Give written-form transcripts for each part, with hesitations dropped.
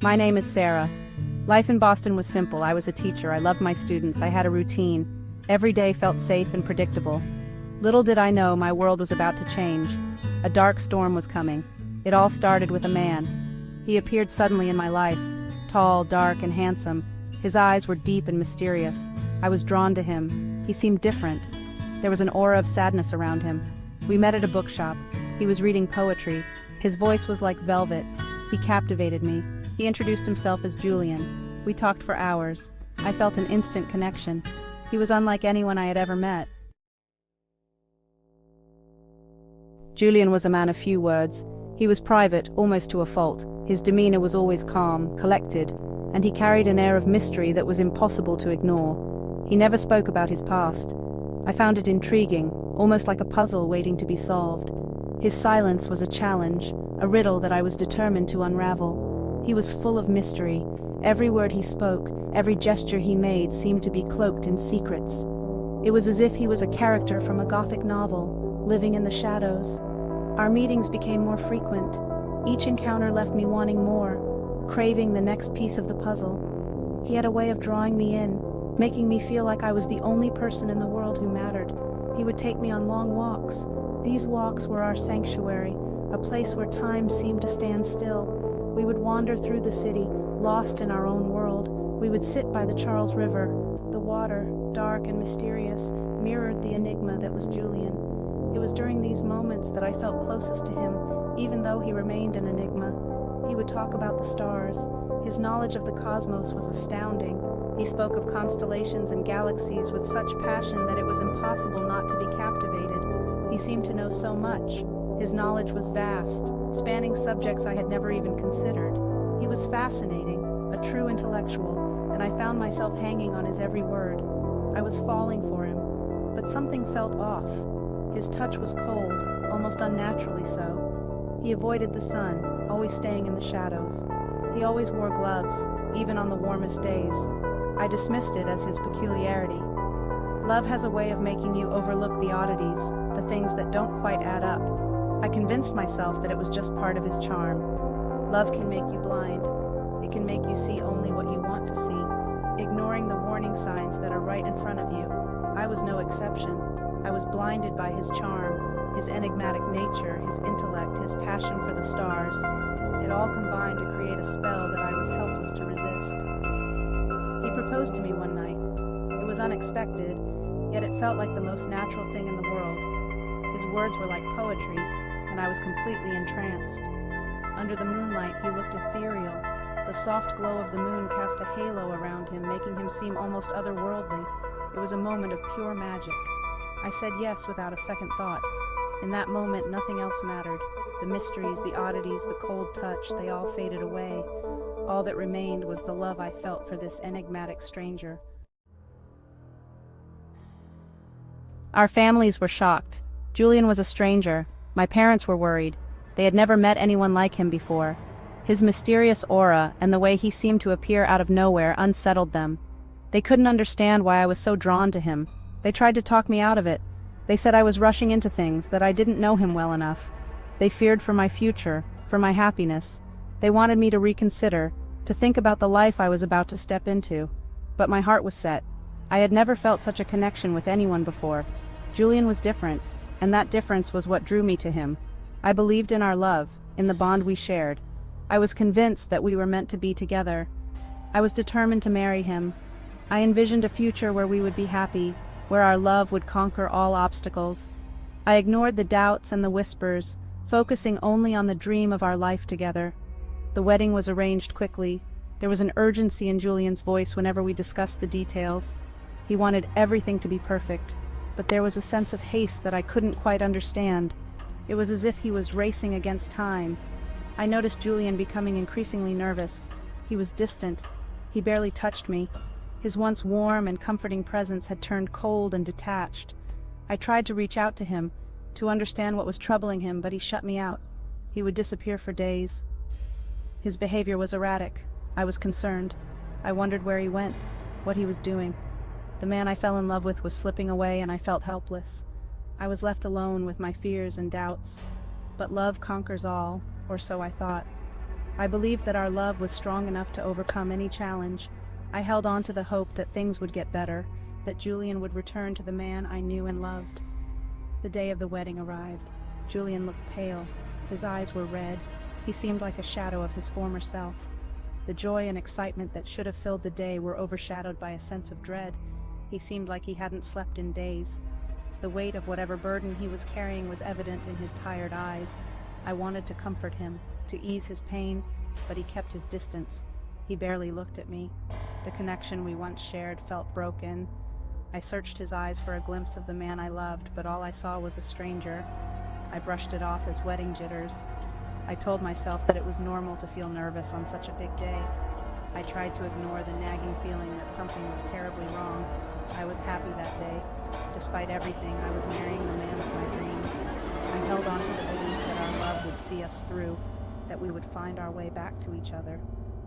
My name is Sarah. Life in Boston was simple. I was a teacher. I loved my students. I had a routine. Every day felt safe and predictable. Little did I know my world was about to change. A dark storm was coming. It all started with a man. He appeared suddenly in my life, tall, dark, and handsome. His eyes were deep and mysterious. I was drawn to him. He seemed different. There was an aura of sadness around him. We met at a bookshop. He was reading poetry. His voice was like velvet. He captivated me. He introduced himself as Julian. We talked for hours. I felt an instant connection. He was unlike anyone I had ever met. Julian was a man of few words. He was private, almost to a fault. His demeanor was always calm, collected, and he carried an air of mystery that was impossible to ignore. He never spoke about his past. I found it intriguing, almost like a puzzle waiting to be solved. His silence was a challenge, a riddle that I was determined to unravel. He was full of mystery. Every word he spoke, every gesture he made seemed to be cloaked in secrets. It was as if he was a character from a Gothic novel, living in the shadows. Our meetings became more frequent. Each encounter left me wanting more, craving the next piece of the puzzle. He had a way of drawing me in, making me feel like I was the only person in the world who mattered. He would take me on long walks. These walks were our sanctuary, a place where time seemed to stand still. We would wander through the city, lost in our own world. We would sit by the Charles River. The water, dark and mysterious, mirrored the enigma that was Julian. It was during these moments that I felt closest to him, even though he remained an enigma. He would talk about the stars. His knowledge of the cosmos was astounding. He spoke of constellations and galaxies with such passion that it was impossible not to be captivated. He seemed to know so much. His knowledge was vast, spanning subjects I had never even considered. He was fascinating, a true intellectual, and I found myself hanging on his every word. I was falling for him, but something felt off. His touch was cold, almost unnaturally so. He avoided the sun, always staying in the shadows. He always wore gloves, even on the warmest days. I dismissed it as his peculiarity. Love has a way of making you overlook the oddities, the things that don't quite add up. I convinced myself that it was just part of his charm. Love can make you blind. It can make you see only what you want to see, ignoring the warning signs that are right in front of you. I was no exception. I was blinded by his charm, his enigmatic nature, his intellect, his passion for the stars. It all combined to create a spell that I was helpless to resist. He proposed to me one night. It was unexpected, yet it felt like the most natural thing in the world. His words were like poetry, and I was completely entranced. Under the moonlight, he looked ethereal. The soft glow of the moon cast a halo around him, making him seem almost otherworldly. It was a moment of pure magic. I said yes without a second thought. In that moment, nothing else mattered. The mysteries, the oddities, the cold touch, they all faded away. All that remained was the love I felt for this enigmatic stranger. Our families were shocked. Julian was a stranger. My parents were worried. They had never met anyone like him before. His mysterious aura and the way he seemed to appear out of nowhere unsettled them. They couldn't understand why I was so drawn to him. They tried to talk me out of it. They said I was rushing into things, that I didn't know him well enough. They feared for my future, for my happiness. They wanted me to reconsider, to think about the life I was about to step into. But my heart was set. I had never felt such a connection with anyone before. Julian was different, and that difference was what drew me to him. I believed in our love, in the bond we shared. I was convinced that we were meant to be together. I was determined to marry him. I envisioned a future where we would be happy, where our love would conquer all obstacles. I ignored the doubts and the whispers, focusing only on the dream of our life together. The wedding was arranged quickly. There was an urgency in Julian's voice whenever we discussed the details. He wanted everything to be perfect, but there was a sense of haste that I couldn't quite understand. It was as if he was racing against time. I noticed Julian becoming increasingly nervous. He was distant. He barely touched me. His once warm and comforting presence had turned cold and detached. I tried to reach out to him, to understand what was troubling him, but he shut me out. He would disappear for days. His behavior was erratic. I was concerned. I wondered where he went, what he was doing. The man I fell in love with was slipping away, and I felt helpless. I was left alone with my fears and doubts. But love conquers all, or so I thought. I believed that our love was strong enough to overcome any challenge. I held on to the hope that things would get better, that Julian would return to the man I knew and loved. The day of the wedding arrived. Julian looked pale. His eyes were red. He seemed like a shadow of his former self. The joy and excitement that should have filled the day were overshadowed by a sense of dread. He seemed like he hadn't slept in days. The weight of whatever burden he was carrying was evident in his tired eyes. I wanted to comfort him, to ease his pain, but he kept his distance. He barely looked at me. The connection we once shared felt broken. I searched his eyes for a glimpse of the man I loved, but all I saw was a stranger. I brushed it off as wedding jitters. I told myself that it was normal to feel nervous on such a big day. I tried to ignore the nagging feeling that something was terribly wrong. I was happy that day. Despite everything, I was marrying the man of my dreams. I held on to the belief that our love would see us through, that we would find our way back to each other.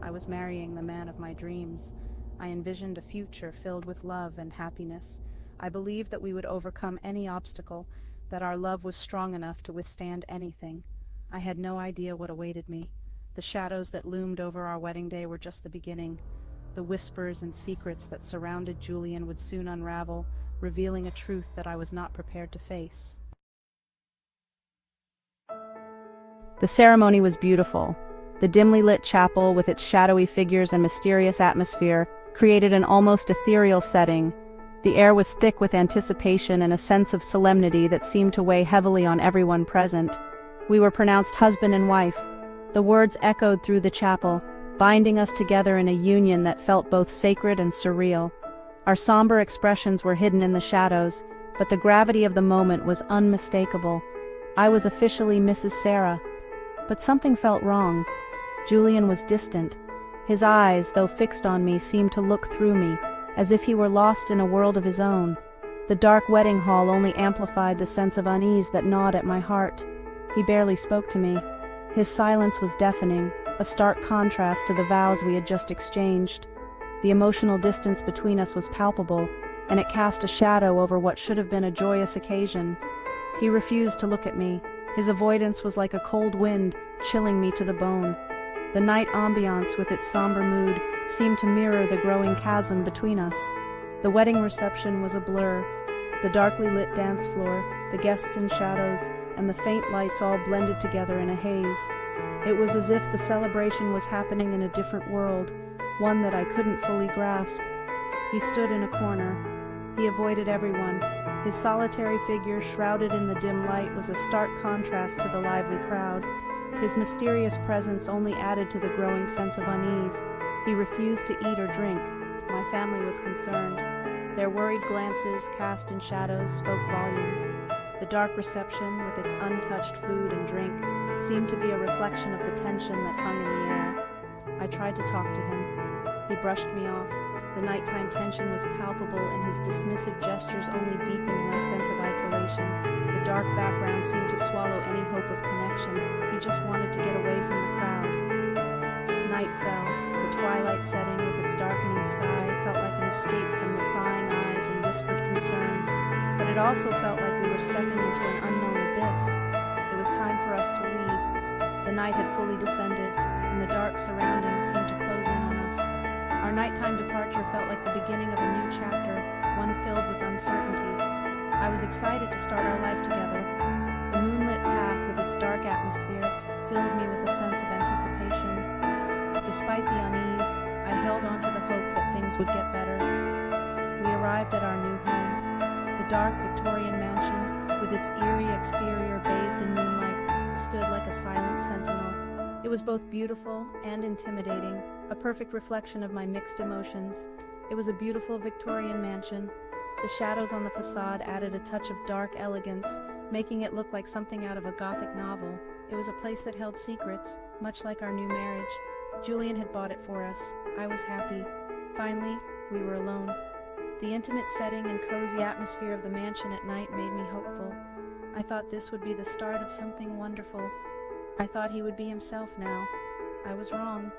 I was marrying the man of my dreams. I envisioned a future filled with love and happiness. I believed that we would overcome any obstacle, that our love was strong enough to withstand anything. I had no idea what awaited me. The shadows that loomed over our wedding day were just the beginning. The whispers and secrets that surrounded Julian would soon unravel, revealing a truth that I was not prepared to face. The ceremony was beautiful. The dimly lit chapel, with its shadowy figures and mysterious atmosphere, created an almost ethereal setting. The air was thick with anticipation and a sense of solemnity that seemed to weigh heavily on everyone present. We were pronounced husband and wife. The words echoed through the chapel, binding us together in a union that felt both sacred and surreal. Our somber expressions were hidden in the shadows, but the gravity of the moment was unmistakable. I was officially Mrs. Sarah. But something felt wrong. Julian was distant. His eyes, though fixed on me, seemed to look through me, as if he were lost in a world of his own. The dark wedding hall only amplified the sense of unease that gnawed at my heart. He barely spoke to me. His silence was deafening, a stark contrast to the vows we had just exchanged. The emotional distance between us was palpable, and it cast a shadow over what should have been a joyous occasion. He refused to look at me. His avoidance was like a cold wind, chilling me to the bone. The night ambiance, with its somber mood, seemed to mirror the growing chasm between us. The wedding reception was a blur. The darkly lit dance floor, the guests in shadows, and the faint lights all blended together in a haze. It was as if the celebration was happening in a different world, one that I couldn't fully grasp. He stood in a corner. He avoided everyone. His solitary figure, shrouded in the dim light, was a stark contrast to the lively crowd. His mysterious presence only added to the growing sense of unease. He refused to eat or drink. My family was concerned. Their worried glances, cast in shadows, spoke volumes. The dark reception, with its untouched food and drink, seemed to be a reflection of the tension that hung in the air. I tried to talk to him. He brushed me off. The nighttime tension was palpable, and his dismissive gestures only deepened my sense of isolation. The dark background seemed to swallow any hope of connection. He just wanted to get away from the crowd. Night fell. The twilight setting, with its darkening sky, felt like an escape from the prying eyes and whispered concerns, but it also felt like we were stepping into an unknown abyss. It was time for us to leave. The night had fully descended, and the dark surroundings seemed to close in on us. Our nighttime departure felt like the beginning of a new chapter, one filled with uncertainty. I was excited to start our life together. The moonlit path, with its dark atmosphere, filled me with a sense of anticipation. Despite the unease, I held on to the hope that things would get better. We arrived at our new home. The dark Victorian mansion, with its eerie exterior bathed in moonlight, stood like a silent sentinel. It was both beautiful and intimidating, a perfect reflection of my mixed emotions. It was a beautiful Victorian mansion. The shadows on the facade added a touch of dark elegance, making it look like something out of a Gothic novel. It was a place that held secrets, much like our new marriage. Julian had bought it for us. I was happy. Finally, we were alone. The intimate setting and cozy atmosphere of the mansion at night made me hopeful. I thought this would be the start of something wonderful. I thought he would be himself now. I was wrong.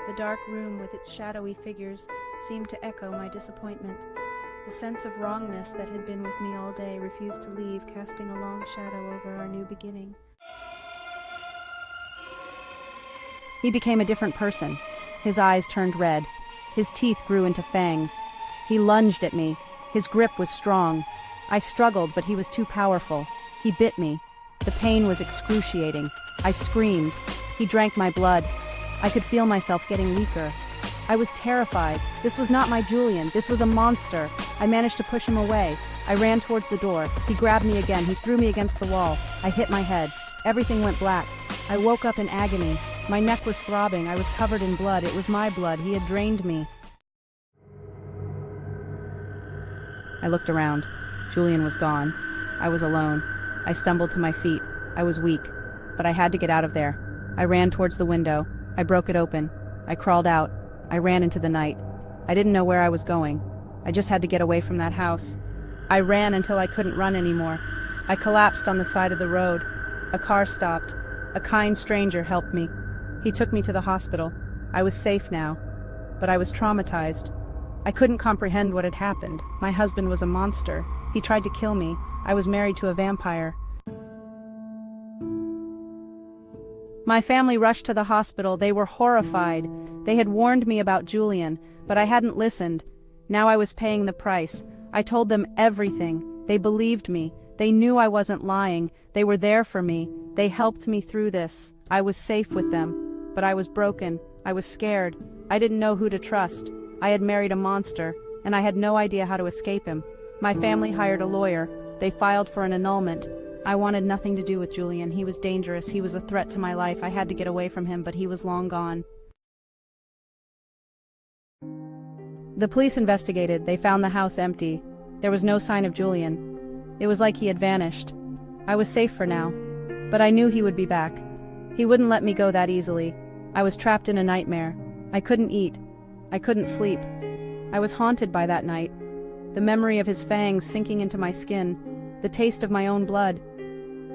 The dark room with its shadowy figures seemed to echo my disappointment. The sense of wrongness that had been with me all day refused to leave, casting a long shadow over our new beginning. He became a different person. His eyes turned red. His teeth grew into fangs. He lunged at me. His grip was strong. I struggled, but he was too powerful. He bit me. The pain was excruciating. I screamed. He drank my blood. I could feel myself getting weaker. I was terrified. This was not my Julian. This was a monster. I managed to push him away. I ran towards the door. He grabbed me again. He threw me against the wall. I hit my head. Everything went black. I woke up in agony. My neck was throbbing. I was covered in blood. It was my blood. He had drained me. I looked around. Julian was gone. I was alone. I stumbled to my feet. I was weak, but I had to get out of there. I ran towards the window. I broke it open. I crawled out. I ran into the night. I didn't know where I was going. I just had to get away from that house. I ran until I couldn't run anymore. I collapsed on the side of the road. A car stopped. A kind stranger helped me. He took me to the hospital. I was safe now, but I was traumatized. I couldn't comprehend what had happened. My husband was a monster. He tried to kill me. I was married to a vampire. My family rushed to the hospital. They were horrified. They had warned me about Julian, but I hadn't listened. Now I was paying the price. I told them everything. They believed me. They knew I wasn't lying. They were there for me. They helped me through this. I was safe with them. But I was broken. I was scared. I didn't know who to trust. I had married a monster, and I had no idea how to escape him. My family hired a lawyer. They filed for an annulment. I wanted nothing to do with Julian. He was dangerous. He was a threat to my life. I had to get away from him, but he was long gone. The police investigated. They found the house empty. There was no sign of Julian. It was like he had vanished. I was safe for now, but I knew he would be back. He wouldn't let me go that easily. I was trapped in a nightmare. I couldn't eat. I couldn't sleep. I was haunted by that night. The memory of his fangs sinking into my skin, the taste of my own blood.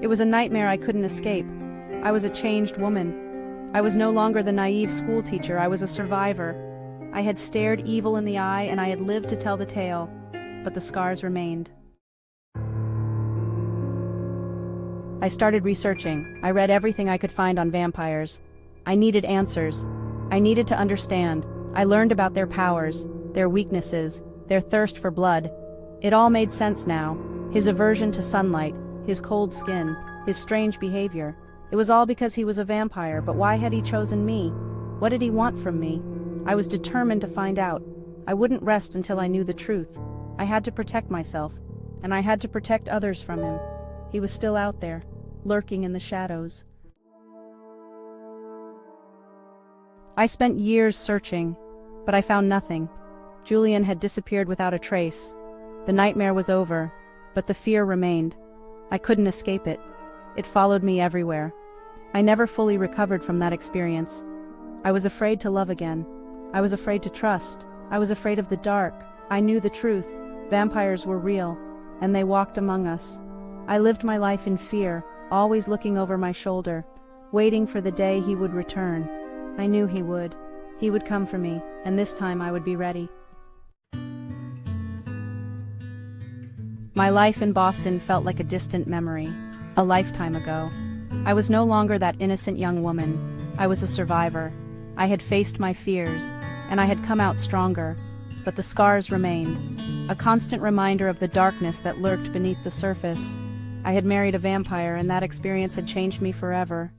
It was a nightmare I couldn't escape. I was a changed woman. I was no longer the naive schoolteacher. I was a survivor. I had stared evil in the eye, and I had lived to tell the tale, but the scars remained. I started researching. I read everything I could find on vampires. I needed answers. I needed to understand. I learned about their powers, their weaknesses, their thirst for blood. It all made sense now. His aversion to sunlight, his cold skin, his strange behavior. It was all because he was a vampire, but why had he chosen me? What did he want from me? I was determined to find out. I wouldn't rest until I knew the truth. I had to protect myself, and I had to protect others from him. He was still out there, lurking in the shadows. I spent years searching, but I found nothing. Julian had disappeared without a trace. The nightmare was over, but the fear remained. I couldn't escape it. It followed me everywhere. I never fully recovered from that experience. I was afraid to love again. I was afraid to trust. I was afraid of the dark. I knew the truth. Vampires were real, and they walked among us. I lived my life in fear, always looking over my shoulder, waiting for the day he would return. I knew he would. He would come for me, and this time I would be ready. My life in Boston felt like a distant memory, a lifetime ago. I was no longer that innocent young woman. I was a survivor. I had faced my fears, and I had come out stronger, but the scars remained, a constant reminder of the darkness that lurked beneath the surface. I had married a vampire, and that experience had changed me forever.